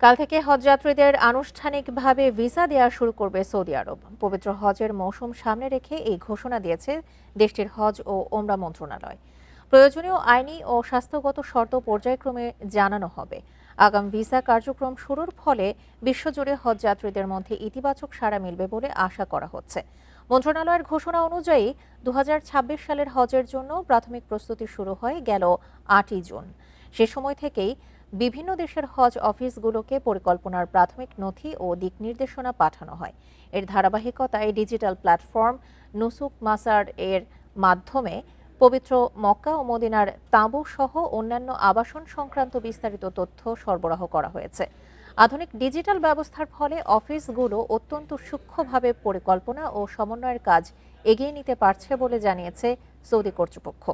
কাল থেকে হজযাত্রীদের আনুষ্ঠানিকভাবে ভিসা দেওয়া শুরু করবে সৌদি আরব। পবিত্র হজের মৌসুম সামনে রেখে এই ঘোষণা দিয়েছে দেশটির হজ ও ওমরা মন্ত্রণালয়। প্রয়োজনীয় আইনি ও স্বাস্থ্যগত শর্ত পর্যায়ক্রমে জানানো হবে। আগাম ভিসা কার্যক্রম শুরুর ফলে বিশ্বজুড়ে হজযাত্রীদের মধ্যে ইতিবাচক সাড়া মিলবে বলে আশা করা হচ্ছে। মন্ত্রণালয়ের ঘোষণা অনুযায়ী ২০২৬ সালের হজের জন্য প্রাথমিক প্রস্তুতি শুরু হয় গেল ৮ই জুন। সে সময় থেকেই বিভিন্ন দেশের হজ অফিসগুলোকে পরিকল্পনার প্রাথমিক নথি ও দিক নির্দেশনা পাঠানো হয়। এর ধারাবাহিকতায় ডিজিটাল প্ল্যাটফর্ম নুসুক মাসার এর মাধ্যমে পবিত্র মক্কা ও মদিনার তাঁবু সহ অন্যান্য আবাসন সংক্রান্ত বিস্তারিত তথ্য সরবরাহ করা হয়েছে। আধুনিক ডিজিটাল ব্যবস্থার ফলে অফিসগুলো অত্যন্ত সূক্ষ্মভাবে পরিকল্পনা ও সমন্বয়ের কাজ এগিয়ে নিতে পারছে বলে জানিয়েছে সৌদি কর্তৃপক্ষ।